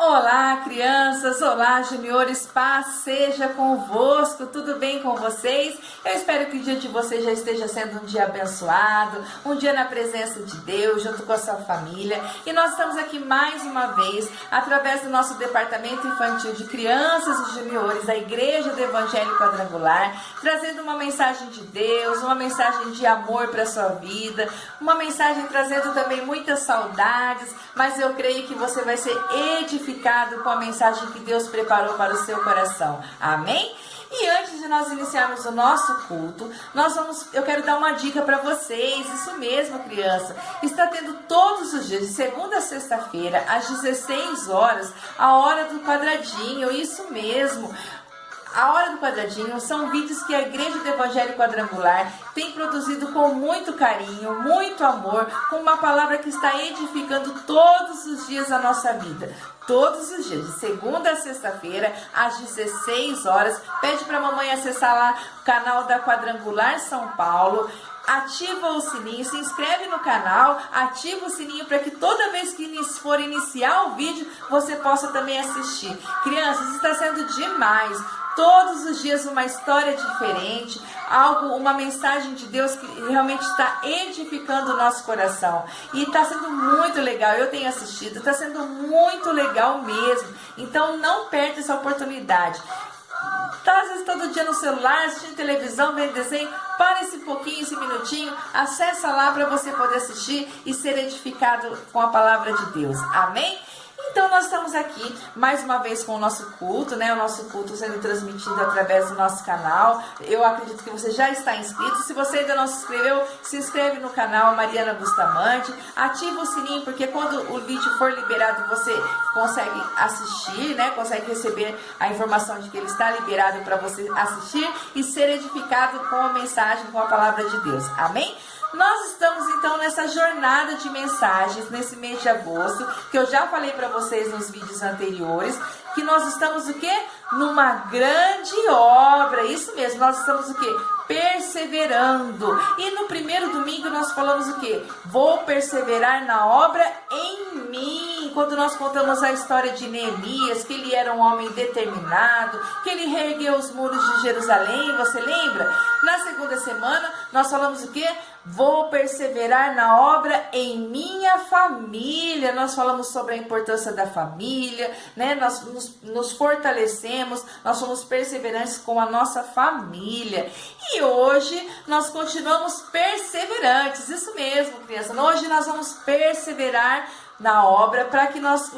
Olá, crianças! Olá, juniores! Paz seja convosco! Tudo bem com vocês? Eu espero que o dia de vocês já esteja sendo um dia abençoado, um dia na presença de Deus, junto com a sua família. E nós estamos aqui mais uma vez, através do nosso Departamento Infantil de Crianças e Juniores da Igreja do Evangelho Quadrangular, trazendo uma mensagem de Deus, uma mensagem de amor para a sua vida, uma mensagem trazendo também muitas saudades, mas eu creio que você vai ser edificado com a mensagem que Deus preparou para o seu coração. Amém? E antes de nós iniciarmos o nosso culto, eu quero dar uma dica para vocês. Isso mesmo, criança. Está tendo todos os dias, de segunda a sexta-feira, às 16 horas, a hora do quadradinho. Isso mesmo. A Hora do Quadradinho são vídeos que a Igreja do Evangelho Quadrangular tem produzido com muito carinho, muito amor, com uma palavra que está edificando todos os dias a nossa vida. Todos os dias, de segunda a sexta-feira, às 16 horas. Pede para a mamãe acessar lá o canal da Quadrangular São Paulo. Ativa o sininho, se inscreve no canal, ativa o sininho para que toda vez que for iniciar o vídeo, você possa também assistir. Crianças, está sendo demais. Todos os dias uma história diferente, uma mensagem de Deus que realmente está edificando o nosse coração. E está sendo muito legal, eu tenho assistido, está sendo muito legal mesmo. Então não perde essa oportunidade. Tá, às vezes todo dia no celular, assistindo televisão, vendo desenho, para esse pouquinho, esse minutinho, acessa lá para você poder assistir e ser edificado com a palavra de Deus. Amém? Então nós estamos aqui mais uma vez com o nosso culto, né? O nosso culto sendo transmitido através do nosso canal. Eu acredito que você já está inscrito. Se você ainda não se inscreveu, se inscreve no canal Mariana Bustamante. Ativa o sininho, porque quando o vídeo for liberado, você consegue assistir, né? Consegue receber a informação de que ele está liberado para você assistir e ser edificado com a mensagem, com a palavra de Deus. Amém? Nós estamos então nessa jornada de mensagens nesse mês de agosto, que eu já falei para vocês nos vídeos anteriores, que nós estamos o quê? Numa grande obra. Isso mesmo, nós estamos o quê? Perseverando. E no primeiro domingo nós falamos o quê? Vou perseverar na obra em mim. Quando nós contamos a história de Neemias, que ele era um homem determinado, que ele reergueu os muros de Jerusalém, você lembra? Na segunda semana nós falamos o quê? Vou perseverar na obra em minha família. Nós falamos sobre a importância da família, né? Nós nos fortalecemos, nós somos perseverantes com a nossa família. E hoje nós continuamos perseverantes, isso mesmo, criança. Hoje nós vamos perseverar na obra para que nós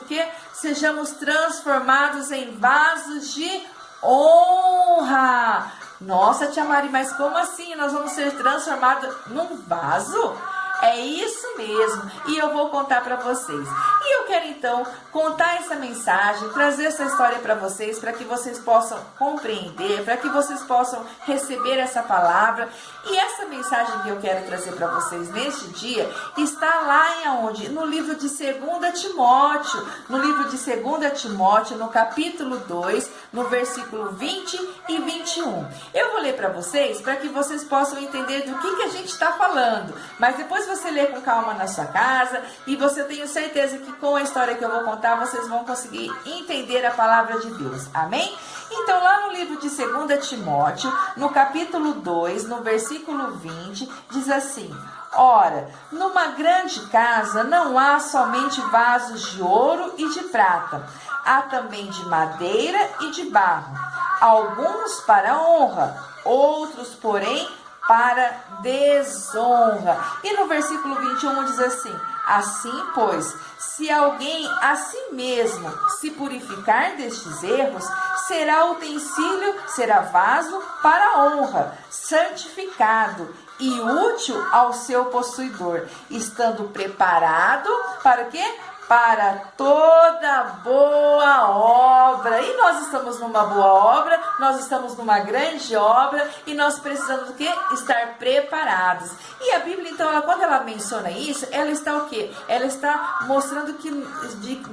sejamos transformados em vasos de honra. Nossa, tia Mari, mas como assim? Nós vamos ser transformados num vaso? É isso mesmo, e eu vou contar para vocês. E eu quero então contar essa mensagem, trazer essa história para vocês, para que vocês possam compreender, para que vocês possam receber essa palavra. E essa mensagem que eu quero trazer para vocês neste dia está lá em aonde? No livro de 2 Timóteo. No livro de 2 Timóteo, no capítulo 2, no versículo 20 e 21. Eu vou ler para vocês, para que vocês possam entender do que a gente está falando. Mas depois você lê com calma na sua casa e você tenho certeza que com a história que eu vou contar, vocês vão conseguir entender a palavra de Deus. Amém? Então, lá no livro de 2 Timóteo, no capítulo 2, no versículo 20, diz assim: ora, numa grande casa não há somente vasos de ouro e de prata, há também de madeira e de barro, alguns para honra, outros, porém, para desonra. E no versículo 21 diz assim: assim, pois, se alguém a si mesmo se purificar destes erros, será utensílio, será vaso para honra, santificado e útil ao seu possuidor, estando preparado para o quê? Para toda boa obra. E nós estamos numa boa obra, nós estamos numa grande obra e nós precisamos do quê? Estar preparados. E a Bíblia, então, quando ela menciona isso, ela está o quê? Ela está mostrando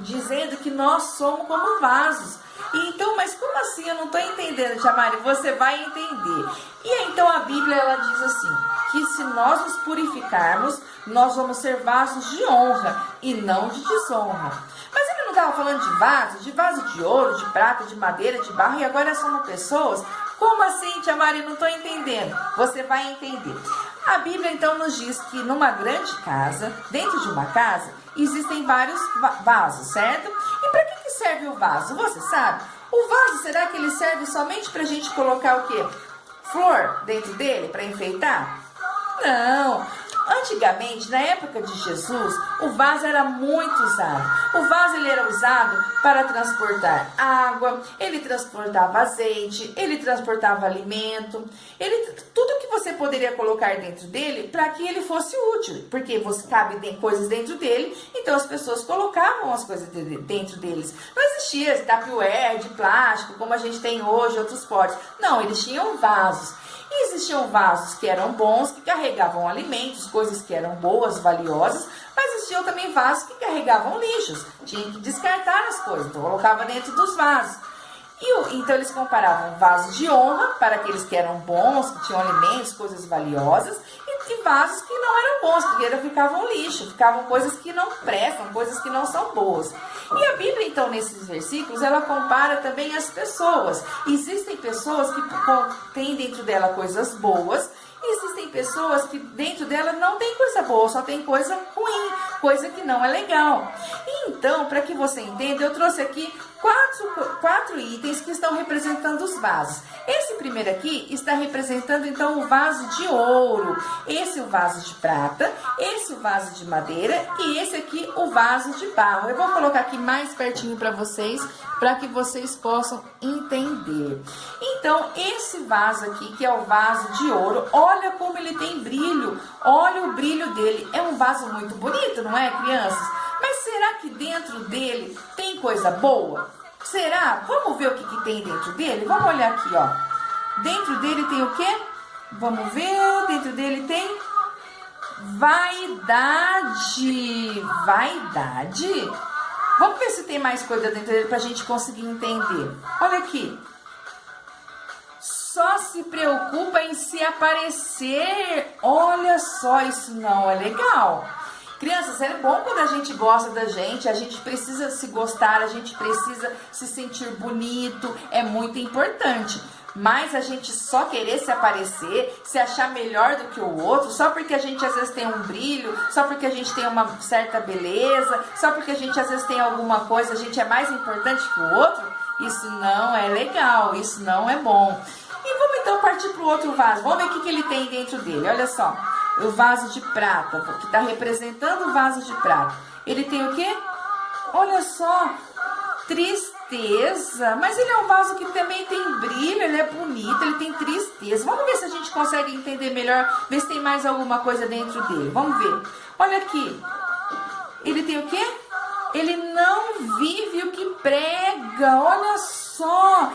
dizendo que nós somos como vasos. E então, mas como assim? Eu não estou entendendo, Jamari. Você vai entender. E então a Bíblia, ela diz assim, que se nós nos purificarmos, nós vamos ser vasos de honra e não de desonra. Mas ele não estava falando de vaso de ouro, de prata, de madeira, de barro, e agora somos pessoas? Como assim, tia Mari? Não estou entendendo. Você vai entender. A Bíblia então nos diz que numa grande casa, dentro de uma casa, existem vários vasos, certo? E para que serve o vaso? Você sabe? O vaso, será que ele serve somente para a gente colocar o quê? Flor dentro dele para enfeitar? Não. Antigamente, na época de Jesus, o vaso era muito usado. O vaso ele era usado para transportar água, ele transportava azeite, ele transportava alimento, tudo que você poderia colocar dentro dele para que ele fosse útil, porque você cabe coisas dentro dele, então as pessoas colocavam as coisas dentro deles. Não existia Tupperware de plástico como a gente tem hoje, outros potes. Não, eles tinham vasos. E existiam vasos que eram bons, que carregavam alimentos, coisas que eram boas, valiosas, mas existiam também vasos que carregavam lixos. Tinha que descartar as coisas, então colocava dentro dos vasos. Então eles comparavam vasos de honra para aqueles que eram bons, que tinham alimentos, coisas valiosas, e vasos que não eram bons, porque ficavam lixo, ficavam coisas que não prestam, coisas que não são boas. E a Bíblia, então, nesses versículos, ela compara também as pessoas. Existem pessoas que têm dentro dela coisas boas, e existem pessoas que dentro dela não tem coisa boa, só tem coisa ruim, coisa que não é legal. E então, para que você entenda, eu trouxe aqui quatro itens que estão representando os vasos. Esse primeiro aqui está representando então o vaso de ouro, esse o vaso de prata, esse o vaso de madeira e esse aqui o vaso de barro. Eu vou colocar aqui mais pertinho para que vocês possam entender. Então, esse vaso aqui, que é o vaso de ouro, olha como ele tem brilho, olha o brilho dele. É um vaso muito bonito, não é, crianças? Mas será que dentro dele tem coisa boa? Será? Vamos ver o que tem dentro dele? Vamos olhar aqui, ó. Dentro dele tem o quê? Vamos ver. Dentro dele tem vaidade. Vaidade? Vamos ver se tem mais coisa dentro dele pra gente conseguir entender. Olha aqui. Só se preocupa em se aparecer. Olha só, isso não é legal. Crianças, é bom quando a gente gosta da gente, a gente precisa se gostar, a gente precisa se sentir bonito, é muito importante. Mas a gente só querer se aparecer, se achar melhor do que o outro, só porque a gente às vezes tem um brilho, só porque a gente tem uma certa beleza, só porque a gente às vezes tem alguma coisa, a gente é mais importante que o outro, isso não é legal, isso não é bom. E vamos então partir para o outro vaso, vamos ver o que ele tem dentro dele, olha só. O vaso de prata, que está representando o vaso de prata. Ele tem o quê? Olha só, tristeza. Mas ele é um vaso que também tem brilho, ele é bonito, ele tem tristeza. Vamos ver se a gente consegue entender melhor, ver se tem mais alguma coisa dentro dele. Vamos ver. Olha aqui. Ele tem o quê? Ele não vive o que prega. Olha só.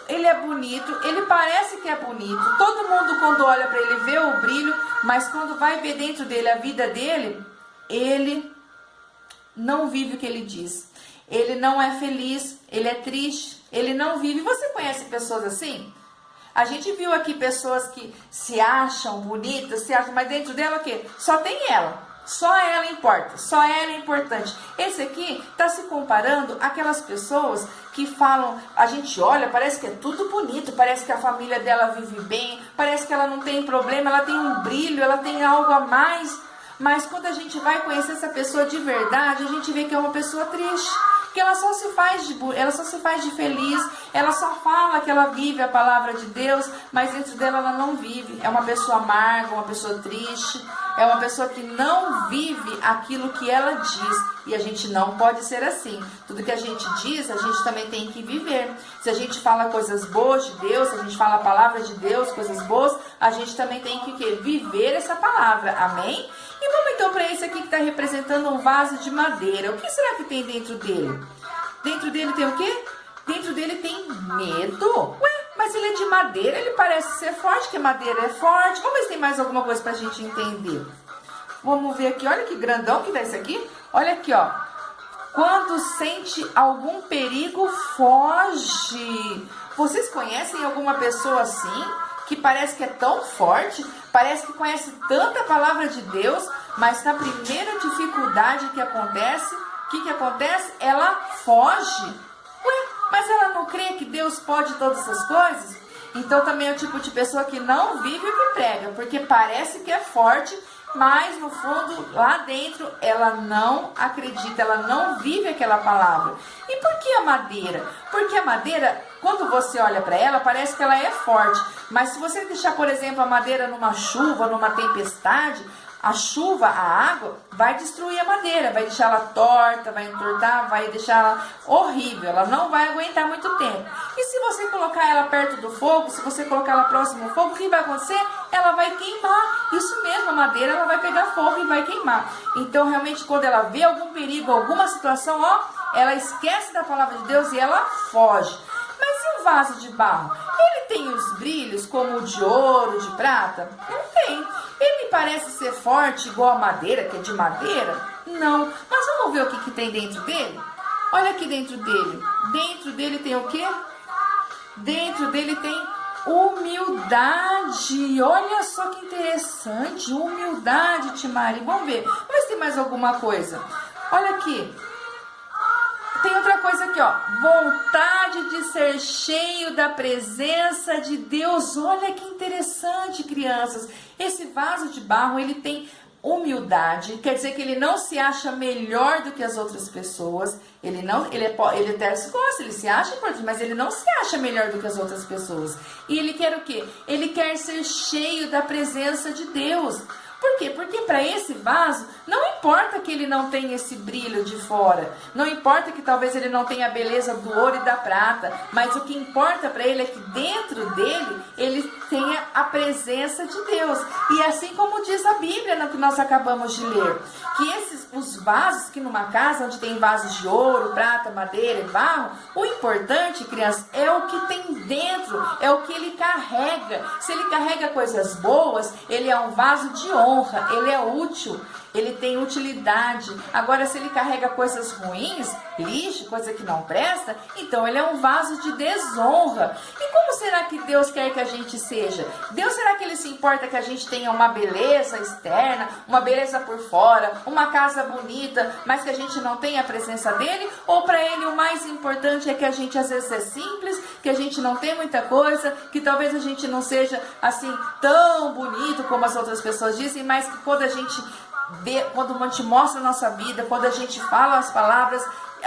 Ele é bonito, ele parece que é bonito. Todo mundo quando olha para ele vê o brilho, mas quando vai ver dentro dele a vida dele, ele não vive o que ele diz. Ele não é feliz, ele é triste, ele não vive. Você conhece pessoas assim? A gente viu aqui pessoas que se acham bonitas, mas dentro dela o quê? Só tem ela. Só ela importa, só ela é importante. Esse aqui está se comparando àquelas pessoas que falam, a gente olha, parece que é tudo bonito, parece que a família dela vive bem, parece que ela não tem problema, ela tem um brilho, ela tem algo a mais. Mas quando a gente vai conhecer essa pessoa de verdade, a gente vê que é uma pessoa triste, que ela só se faz de feliz, ela só fala que ela vive a palavra de Deus, mas dentro dela ela não vive. É uma pessoa amarga, uma pessoa triste, é uma pessoa que não vive aquilo que ela diz. E a gente não pode ser assim. Tudo que a gente diz, a gente também tem que viver. Se a gente fala coisas boas de Deus, se a gente fala a palavra de Deus, coisas boas, a gente também tem que viver essa palavra. Amém? E vamos então para esse aqui que está representando um vaso de madeira. O que será que tem dentro dele? Dentro dele tem o quê? Dentro dele tem medo. Ué, mas ele é de madeira, ele parece ser forte, que madeira é forte. Vamos ver se tem mais alguma coisa para a gente entender. Vamos ver aqui, olha que grandão que dá esse aqui. Olha aqui, ó. Quando sente algum perigo, foge. Vocês conhecem alguma pessoa assim? Que parece que é tão forte, parece que conhece tanta palavra de Deus, mas na primeira dificuldade que acontece, o que acontece? Ela foge. Ué, mas ela não crê que Deus pode todas essas coisas? Então também é o tipo de pessoa que não vive o que prega, porque parece que é forte, mas no fundo, lá dentro, ela não acredita, ela não vive aquela palavra. E por que a madeira? Porque a madeira, quando você olha para ela, parece que ela é forte. Mas se você deixar, por exemplo, a madeira numa chuva, numa tempestade, a chuva, a água, vai destruir a madeira, vai deixar ela torta, vai entortar, vai deixar ela horrível, ela não vai aguentar muito tempo. E se você colocar ela perto do fogo, se você colocar ela próximo ao fogo, o que vai acontecer? Ela vai queimar. Isso mesmo, a madeira ela vai pegar fogo e vai queimar. Então, realmente, quando ela vê algum perigo, alguma situação, ela esquece da palavra de Deus e ela foge. Mas e o vaso de barro? Ele tem os brilhos como o de ouro, de prata? Não tem. Ele parece ser forte igual a madeira, que é de madeira? Não. Mas vamos ver o que tem dentro dele? Olha aqui dentro dele. Dentro dele tem o quê? Dentro dele tem humildade. Olha só que interessante. Humildade, Timari. Vamos ver. Vamos ver se tem mais alguma coisa. Olha aqui. Tem outra coisa aqui, ó. Vontade de ser cheio da presença de Deus. Olha que interessante, crianças. Esse vaso de barro, ele tem humildade. Quer dizer que ele não se acha melhor do que as outras pessoas. Ele até se gosta, ele se acha importante, mas ele não se acha melhor do que as outras pessoas. E ele quer o quê? Ele quer ser cheio da presença de Deus. Por quê? Porque para esse vaso, não importa que ele não tenha esse brilho de fora, não importa que talvez ele não tenha a beleza do ouro e da prata, mas o que importa para ele é que dentro dele, ele tenha a presença de Deus. E assim como diz a Bíblia, no que nós acabamos de ler, que os vasos que numa casa, onde tem vasos de ouro, prata, madeira e barro, o importante, criança, é o que tem dentro, é o que ele carrega. Se ele carrega coisas boas, ele é um vaso de honra. Ele é útil, ele tem utilidade. Agora, se ele carrega coisas ruins, lixo, coisa que não presta, então ele é um vaso de desonra. E como será que Deus quer que a gente seja? Deus, será que ele se importa que a gente tenha uma beleza externa, uma beleza por fora, uma casa bonita, mas que a gente não tenha a presença dele? Ou para ele o mais importante é que a gente às vezes é simples, que a gente não tem muita coisa, que talvez a gente não seja assim tão bonito como as outras pessoas dizem, mas que quando a gente mostra a nossa vida, quando a gente fala as palavras,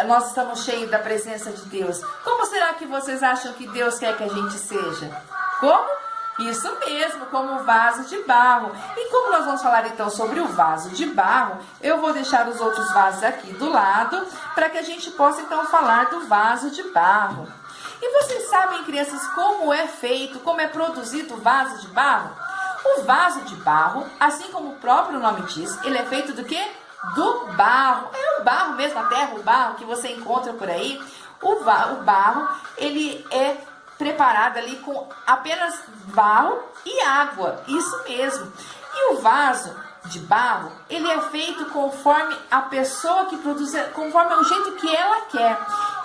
nós estamos cheios da presença de Deus. Como será que vocês acham que Deus quer que a gente seja? Como? Isso mesmo, como o vaso de barro. E como nós vamos falar então sobre o vaso de barro, eu vou deixar os outros vasos aqui do lado, para que a gente possa então falar do vaso de barro. E vocês sabem, crianças, como é feito, como é produzido o vaso de barro? O vaso de barro, assim como o próprio nome diz, ele é feito do quê? Do barro. É o barro mesmo, a terra, o barro que você encontra por aí. O barro, ele é preparado ali com apenas barro e água. Isso mesmo. E o vaso de barro, ele é feito conforme a pessoa que produz, conforme o jeito que ela quer.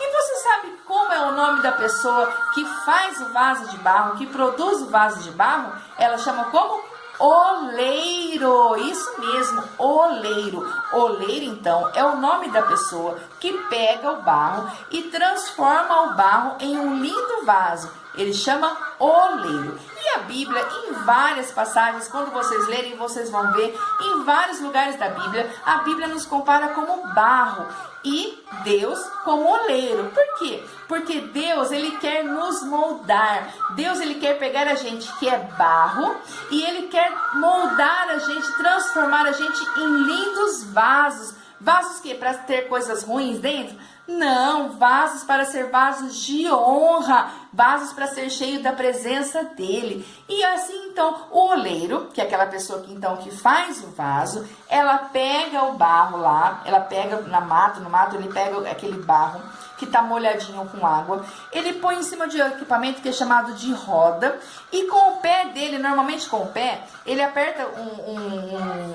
E você sabe como é o nome da pessoa que faz o vaso de barro, que produz o vaso de barro? Ela chama como? Oleiro. Isso mesmo, oleiro. Oleiro, então, é o nome da pessoa que pega o barro e transforma o barro em um lindo vaso. Ele chama oleiro. E a Bíblia, em várias passagens, quando vocês lerem, vocês vão ver, em vários lugares da Bíblia, a Bíblia nos compara como barro e Deus como oleiro. Por quê? Porque Deus, ele quer nos moldar. Deus, ele quer pegar a gente que é barro e ele quer moldar a gente, transformar a gente em lindos vasos. Vasos que para ter coisas ruins dentro? Não, vasos para ser vasos de honra, vasos para ser cheio da presença dele. E assim, então, o oleiro, que é aquela pessoa que então que faz o vaso, ela pega o barro lá, ela pega no mato ele pega aquele barro que está molhadinho com água, ele põe em cima de um equipamento que é chamado de roda, e com o pé dele, normalmente com o pé, ele aperta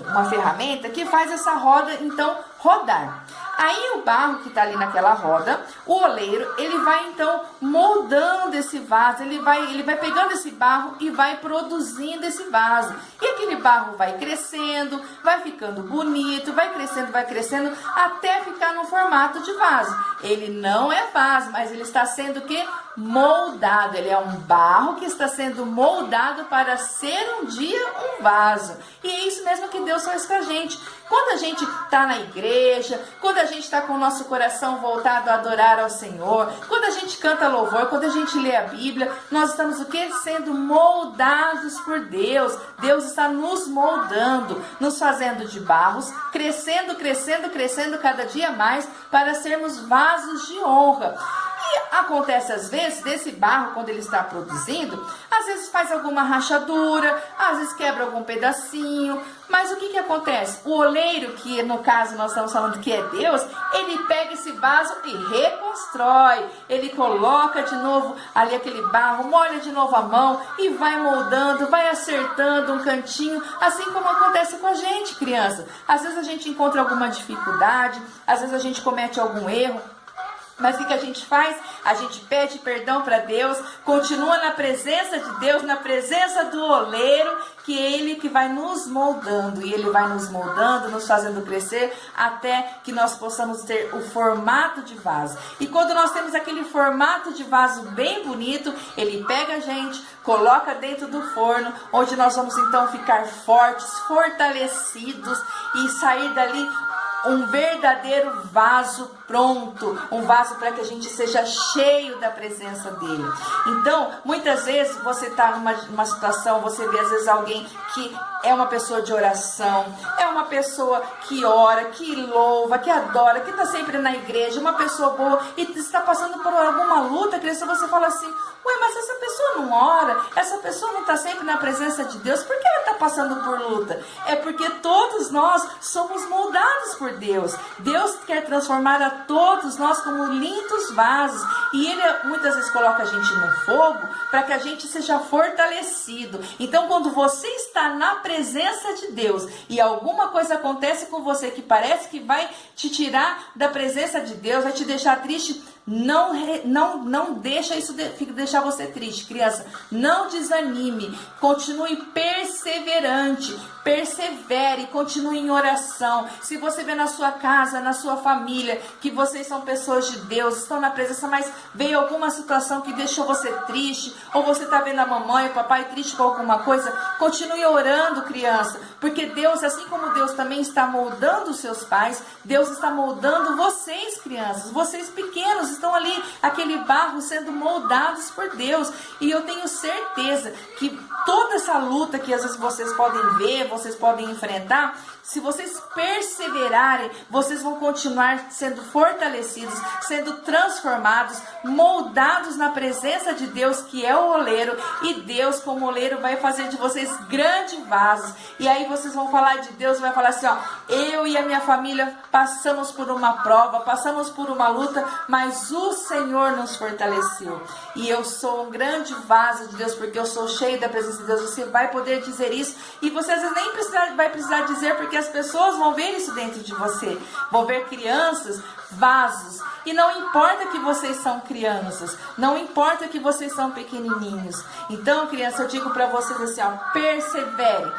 uma ferramenta que faz essa roda, então, rodar. Aí o barro que está ali naquela roda, o oleiro, ele vai então moldando esse vaso, ele vai pegando esse barro e vai produzindo esse vaso. E aquele barro vai crescendo, vai ficando bonito, vai crescendo, até ficar no formato de vaso. Ele não é vaso, mas ele está sendo o quê? Moldado. Ele é um barro que está sendo moldado para ser um dia um vaso. E é isso mesmo que Deus faz com a gente. Quando a gente está na igreja, quando a gente está com o nosso coração voltado a adorar ao Senhor, quando a gente canta louvor, quando a gente lê a Bíblia, nós estamos o quê? Sendo moldados por Deus. Deus está nos moldando, nos fazendo de barros, crescendo cada dia mais para sermos vasos de honra. E acontece às vezes, desse barro, quando ele está produzindo, às vezes faz alguma rachadura, às vezes quebra algum pedacinho, mas o que acontece? O oleiro, que no caso nós estamos falando que é Deus, ele pega esse vaso e reconstrói, ele coloca de novo ali aquele barro, molha de novo a mão e vai moldando, vai acertando um cantinho, assim como acontece com a gente, criança. Às vezes a gente encontra alguma dificuldade, às vezes a gente comete algum erro, mas o que a gente faz? A gente pede perdão para Deus, continua na presença de Deus, na presença do oleiro, que é Ele que vai nos moldando, e Ele vai nos moldando, nos fazendo crescer, até que nós possamos ter o formato de vaso. E quando nós temos aquele formato de vaso bem bonito, Ele pega a gente, coloca dentro do forno, onde nós vamos então ficar fortes, fortalecidos, e sair dali um verdadeiro vaso pronto, um vaso para que a gente seja cheio da presença dele. Então, muitas vezes você está numa situação, você vê às vezes alguém que é uma pessoa de oração, é uma pessoa que ora, que louva, que adora, que está sempre na igreja, uma pessoa boa, e está passando por alguma luta, criança, você fala assim: ué, mas essa pessoa não ora, essa pessoa não está sempre na presença de Deus, por que ela está passando por luta? É porque todos nós somos moldados por Deus. Deus quer transformar a todos nós como lindos vasos, e Ele muitas vezes coloca a gente no fogo para que a gente seja fortalecido. Então, quando você está na presença de Deus e alguma coisa acontece com você que parece que vai te tirar da presença de Deus, vai te deixar triste, não deixa isso deixar você triste, criança. Não desanime, continue perseverante, persevere, continue em oração. Se você vê na sua casa, na sua família, que vocês são pessoas de Deus, estão na presença, mas veio alguma situação que deixou você triste, ou você está vendo a mamãe, o papai triste com alguma coisa, continue orando, criança, porque Deus, assim como Deus também está moldando os seus pais, Deus está moldando vocês, crianças, vocês pequenos, estão ali, aquele barro sendo moldados por Deus. E eu tenho certeza que toda essa luta que às vezes vocês podem ver, vocês podem enfrentar, se vocês perseverarem, vocês vão continuar sendo fortalecidos, sendo transformados, moldados na presença de Deus, que é o oleiro, e Deus, como oleiro, vai fazer de vocês grandes vasos. E aí vocês vão falar de Deus, vai falar assim, ó: eu e a minha família passamos por uma prova, passamos por uma luta, mas o Senhor nos fortaleceu. E eu sou um grande vaso de Deus, porque eu sou cheio da presença de Deus. Você vai poder dizer isso, e você às vezes nem vai precisar dizer, porque as pessoas vão ver isso dentro de você, vão ver crianças, vasos, e não importa que vocês são crianças, não importa que vocês são pequenininhos. Então, criança, eu digo para vocês assim, ó: persevere,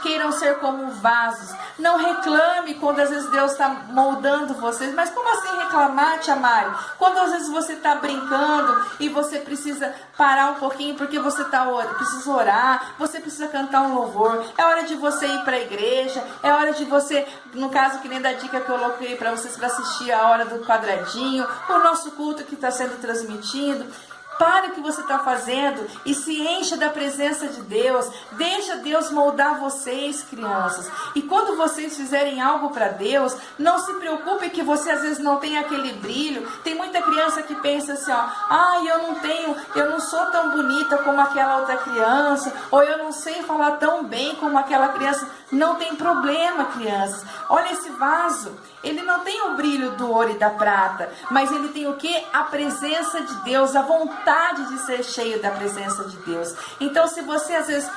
queiram ser como vasos, não reclame quando às vezes Deus está moldando vocês. Mas como assim reclamar, tia Mari? Quando às vezes você está brincando e você precisa parar um pouquinho porque você precisa orar, você precisa cantar um louvor, é hora de você ir para a igreja, é hora de você, no caso que nem da dica que eu coloquei para vocês, para assistir a hora do quadradinho, o nosso culto que está sendo transmitido. Pare o que você está fazendo e se encha da presença de Deus. Deixa Deus moldar vocês, crianças. E quando vocês fizerem algo para Deus, não se preocupe que você às vezes não tem aquele brilho. Tem muita criança que pensa assim, ó: eu não sou tão bonita como aquela outra criança, ou eu não sei falar tão bem como aquela criança. Não tem problema, crianças. Olha esse vaso. Ele não tem o brilho do ouro e da prata, mas ele tem o que? A presença de Deus, a vontade de ser cheio da presença de Deus. Então, se você às vezes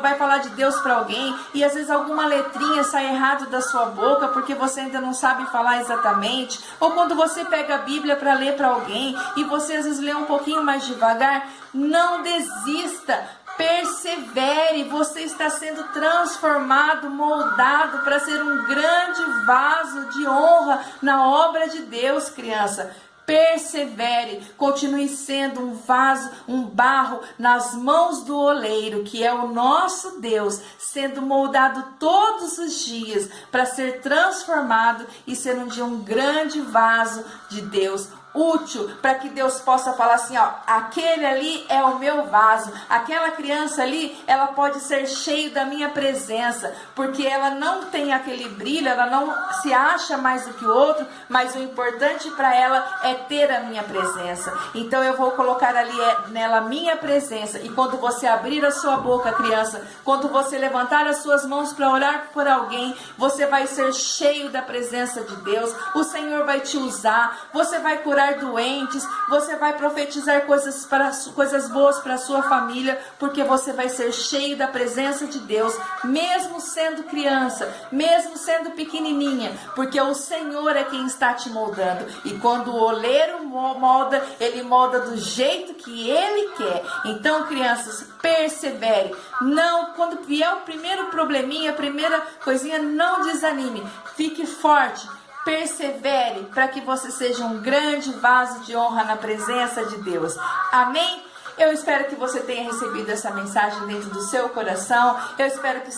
vai falar de Deus para alguém e às vezes alguma letrinha sai errado da sua boca porque você ainda não sabe falar exatamente, ou quando você pega a Bíblia para ler para alguém e você às vezes lê um pouquinho mais devagar, não desista, persevere, você está sendo transformado, moldado para ser um grande vaso de honra na obra de Deus, criança. Persevere, continue sendo um vaso, um barro nas mãos do oleiro, que é o nosso Deus, sendo moldado todos os dias para ser transformado e ser um dia um grande vaso de Deus, útil, para que Deus possa falar assim, ó, aquele ali é o meu vaso, aquela criança ali, ela pode ser cheia da minha presença, porque ela não tem aquele brilho, ela não se acha mais do que o outro, mas o importante para ela é ter a minha presença. Então eu vou colocar ali nela a minha presença, e quando você abrir a sua boca, criança, quando você levantar as suas mãos para orar por alguém, você vai ser cheio da presença de Deus, o Senhor vai te usar, você vai curar doentes, você vai profetizar coisas boas para a sua família, porque você vai ser cheio da presença de Deus, mesmo sendo criança, mesmo sendo pequenininha, porque o Senhor é quem está te moldando, e quando o oleiro molda, ele molda do jeito que ele quer. Então, crianças, persevere, não, quando vier o primeiro probleminha, a primeira coisinha, não desanime, fique forte, persevere para que você seja um grande vaso de honra na presença de Deus. Amém? Eu espero que você tenha recebido essa mensagem dentro do seu coração. Eu espero que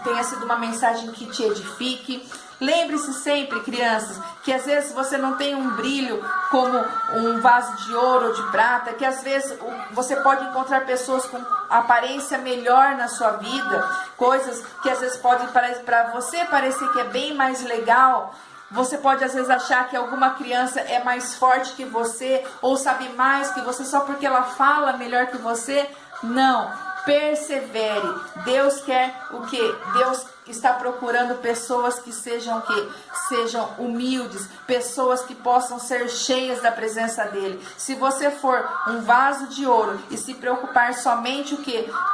tenha sido uma mensagem que te edifique. Lembre-se sempre, crianças, que às vezes você não tem um brilho como um vaso de ouro ou de prata, que às vezes você pode encontrar pessoas com aparência melhor na sua vida, coisas que às vezes podem para você parecer que é bem mais legal. Você pode às vezes achar que alguma criança é mais forte que você ou sabe mais que você só porque ela fala melhor que você. Não, persevere. Deus quer o quê? Deus está procurando pessoas que sejam humildes, pessoas que possam ser cheias da presença dele. Se você for um vaso de ouro e se preocupar somente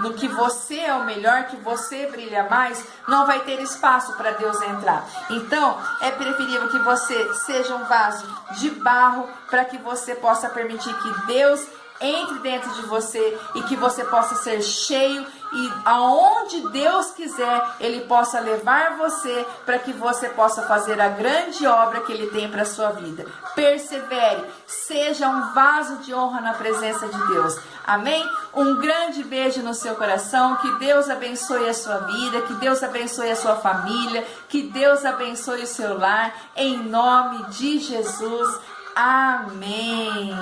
no que você é o melhor, que você brilha mais, não vai ter espaço para Deus entrar. Então, é preferível que você seja um vaso de barro para que você possa permitir que Deus entre dentro de você e que você possa ser cheio, e aonde Deus quiser, Ele possa levar você para que você possa fazer a grande obra que Ele tem para a sua vida. Persevere, seja um vaso de honra na presença de Deus. Amém? Um grande beijo no seu coração, que Deus abençoe a sua vida, que Deus abençoe a sua família, que Deus abençoe o seu lar, em nome de Jesus. Amém.